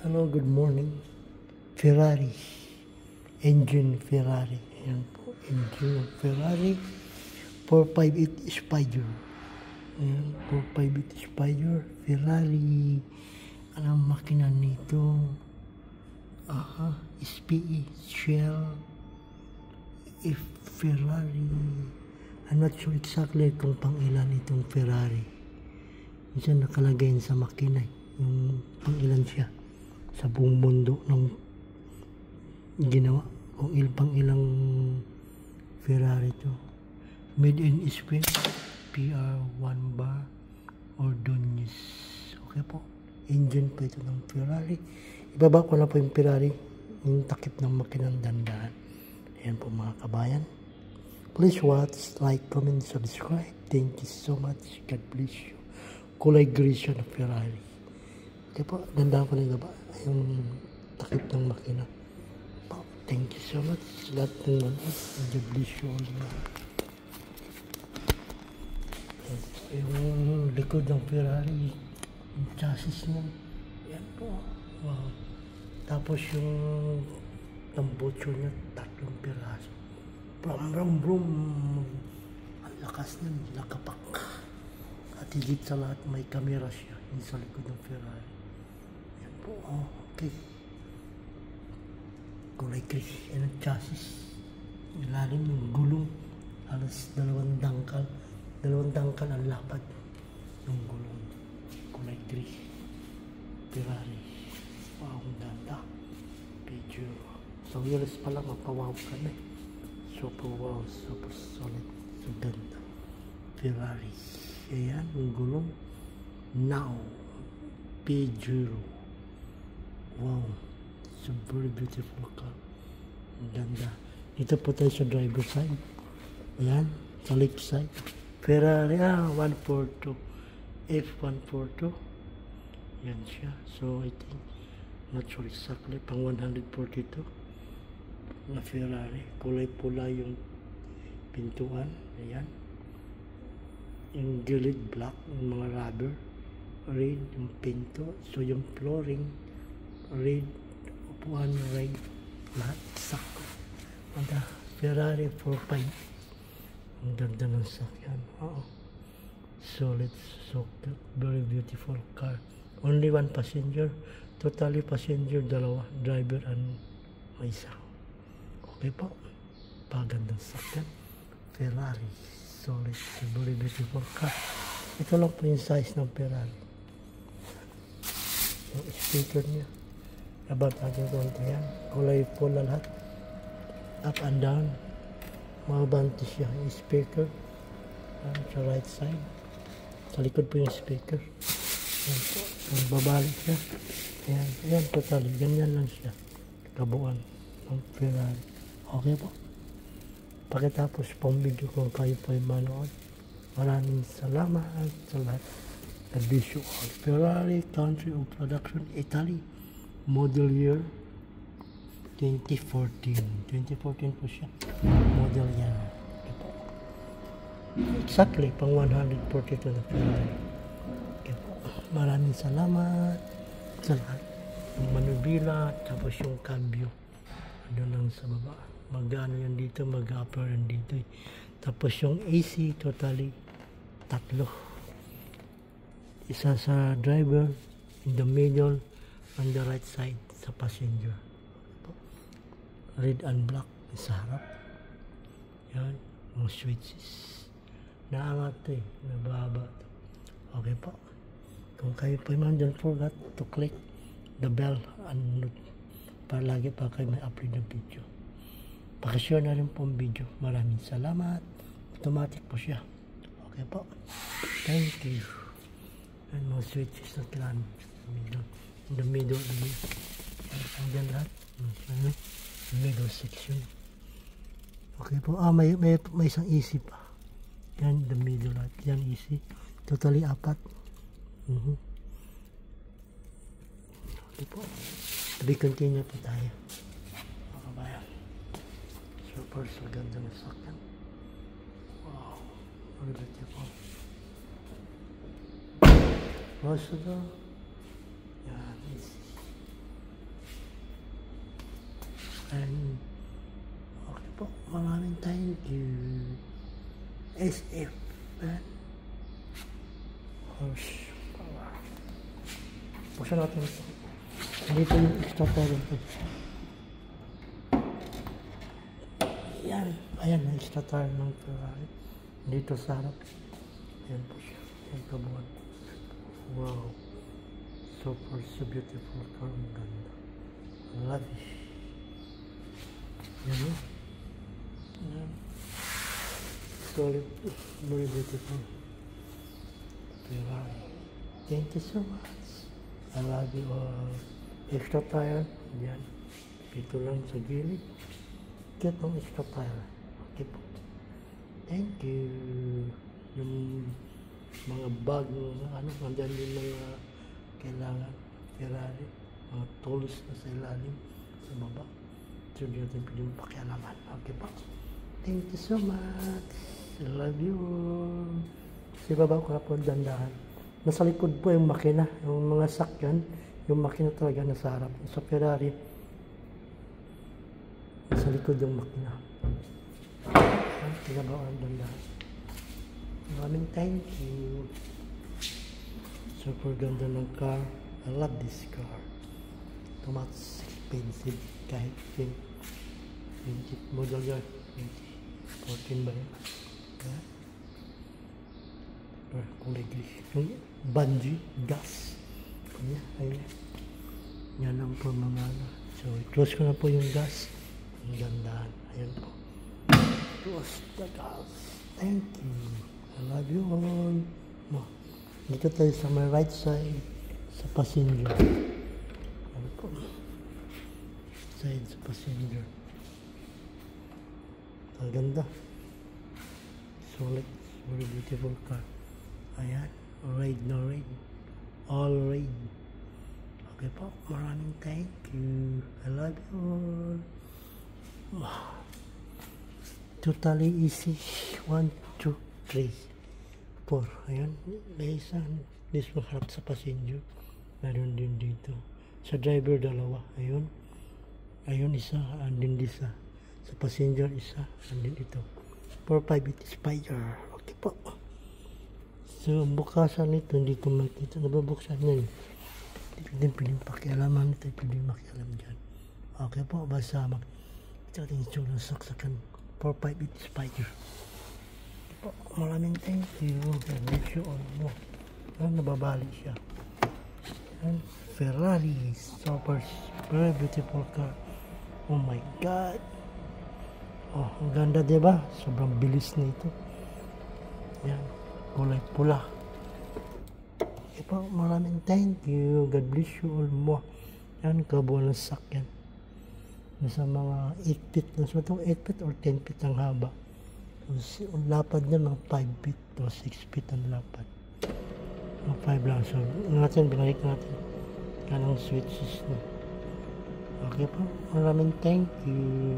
Hello, good morning. Ferrari. Engine Ferrari. Ayan po. Engine ng Ferrari. 458 Spider. Ayan, 458 Spider. Ferrari. Anong makina nito? SPE. Shell. If Ferrari. I'm not sure exactly kung pang ilan itong Ferrari. Minsan nakalagay sa makina yung pang ilan siya sa buong mundo ng ginawa. Kung pang ilang Ferrari to. Made in Spain. PR1 bar Ordonez. Okay po. Engine pa ito ng Ferrari. Ibaba ko na po yung Ferrari. Yung takip ng makinang dandaan. Ayan po mga kabayan. Please watch, like, comment, subscribe. Thank you so much. God bless you. Kulay gray siya na Ferrari. Okay po, ganda ko na ba? Yung takip ng makina. Po, thank you so much. Lahat ng manas. God bless you all. Yung likod ng Ferrari, yung chassis niya. Yan po. Wow. Tapos yung tambocho niya, 3 piraso. Brum, brum, brum. Ang lakas niya, nakapak. At higit sa lahat, may camera siya. Yung sa likod ng Ferrari. Yan po, okay. Kulay gray. Yan ang chassis. Ilalim yung gulong. Halos 2 dangkal. 2 dangkal ang lapad. Yung gulong. Kulay gray. Ferrari. Wow, ang ganda. Video. Sa wheels pa lang, mapawaw ka na. Super wow, super solid. So ganda. Ferrari. Ayan, yung gulong. Now. P0. Wow. It's a very beautiful car. Ang ganda. Dito po tayo sa driver side. Ayan, sa left side. Ferrari, 142. F142. Yan siya. So, I think, not sure exactly, pang 142. Na Ferrari. Kulay pula yung pintuan. Ayan. Yung gilid black, yung mga rubber. Red yung pinto. So yung flooring, red. Upuan, red. Lahat sakto. Ganda. Ferrari 45. Ang ganda ng sakyan. Solid, so very beautiful car. Only 1 passenger. Totally passenger, 2. Driver and may isa. Okay po. Pagandang sakyan. Ferrari. Solid. Very beautiful car. Ito lang po yung size ng Ferrari. Yung speaker niya. About ating konti yan. Kulay pula lahat. Up and down. Mabante siya. Yung speaker. Sa right side. Sa likod po yung speaker. Yan po. Babalik siya. Yan. Yan totally. Ganyan lang siya. Kabuuan ng Ferrari. Okay po. Pagkatapos pong video kung kayo po ay manood. Maraming salamat sa lahat. God bless you all. Ferrari Country of Production, Italy. Model year 2014. 2014 po siya. Model yan. Ito. Exactly, pang 142 na Ferrari. Okay po. Maraming salamat sa lahat. Yung manubila, tapos yung cambio. Ano lang sa baba. Mag-ano yan dito, mag-upper yan dito. Tapos yung AC, totally 3. Isa sa driver, in the middle, on the right side, sa passenger. Red and black, sa harap. Yan, mga switches. Naangat ito nababa ito. Okay po. Kung kayo po man, don't forget to click the bell and para lagi pa kayo may upload ng video. Pakishare na rin po ang video. Maraming salamat. Automatic po siya. Okay po. Thank you. And mga switches na kailangan. In the middle. Andyan lahat. Middle section. Okay po. May isang easy pa. Yan, the middle lahat. Yan easy. Totally 4. Okay po. Continue po tayo. Super sa ganda ng sakyan. Wow. Very beautiful. Also, yan. And okay po, maraming thank you. SF and horse power. Buksan natin ito. Dito yung extra power ito. Yan. Ayan, extra tire ng Ferrari. Dito sa harap. Ayan po siya. Ayan kabuhan. Wow. Super, so beautiful car. Ang ganda. Lavish. Yan o. Ayan. Solid. Very beautiful. Ferrari. Thank you so much. I love you all. Extra tire. Yan. Dito lang sa gilid. Get ng extra tire. Okay po. Thank you. Yung mga bag, nandyan yung mga kailangan. Ferrari. Mga tools na sa ilalim. Sa baba. So, hindi natin piling pakialaman. Okay po. Thank you so much. I love you. Sa baba ko na po dandahan. Nasa likod po yung makina. Yung mga sakyan. Yung makina talaga nasa harap. Sa Ferrari. Sa likod yung makina. Sa baba ko dandahan. Maraming thank you. Super ganda ng car. I love this car. Too much expensive. Kahit 20 model yan. 14 ba yan? Yeah. Kulay gris. Yung bungee, gas. Yan, ayun. Yan lang po mga So, close ko na po yung gas. Ang gandaan. Ayan po. Close the gas. Thank you. I love you all. Dito tayo sa my right side. Sa passenger. Ano po? Side sa passenger. Ang ganda. Solid. Very beautiful car. Ayan. Ride na ride. All ride. Okay po. Maraming thank you. I love you all. Totally easy. 1, 2, 3, 4. Ayan. May isang. This one harap sa passenger. Meron din dito. Sa driver, dalawa. Ayun. Ayun, isa. And din isa. Sa passenger, isa. And din ito. 4-5, it is fire. Okay po. So, bukasan nito, hindi ko makita. Nababuksan na yun. Hindi din piling pakialaman nito. Piling makialam dyan. Okay po. Basta ito ating itsura ng saksakan. 4-5, it is fire. Okay po. Maraming thank you. Make you all mo. Nababali siya. And Ferrari. Super. Very beautiful car. Oh my God. Oh, ang ganda diba? Sobrang bilis na ito. Yan. Kulay pula. Okay po, maraming thank you. God bless you all mo. Yan, kabuhan ng sakyan. Nasa mga 8 feet. Nasa itong 8 feet or 10 feet ang haba. Ang lapad niya ng 5 feet o 6 feet ang lapad. Mga 5 lang. So, binalik natin. Yan ang switches na. Okay po, maraming thank you.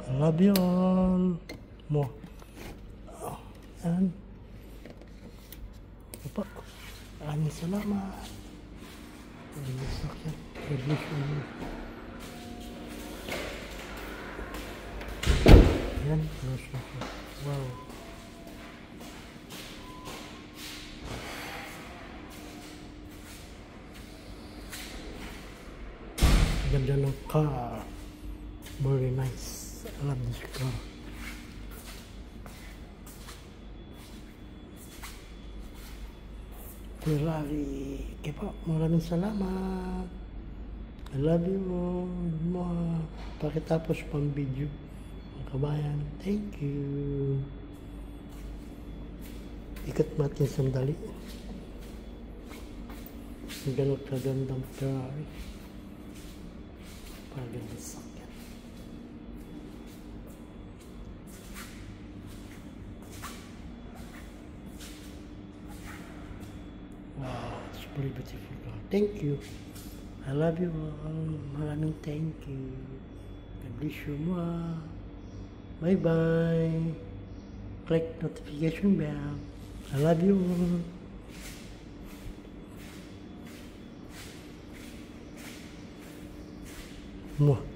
I love you all. Mo. And po. Maraming salamat. Yan. Wow. Ganda ng car. Very nice. I love this car. Ferrari. Okay po, maraming salamat. I love you all. Pakitapos pang video. Mga kabayan, thank you. Ikat natin sandali. Ang ganun kagandang Ferrari. Pagandang sakyan. Wow, it's very beautiful car. Thank you. I love you all. Maraming thank you. God bless you more. Bye-bye. Click notification bell. I love you all. mo.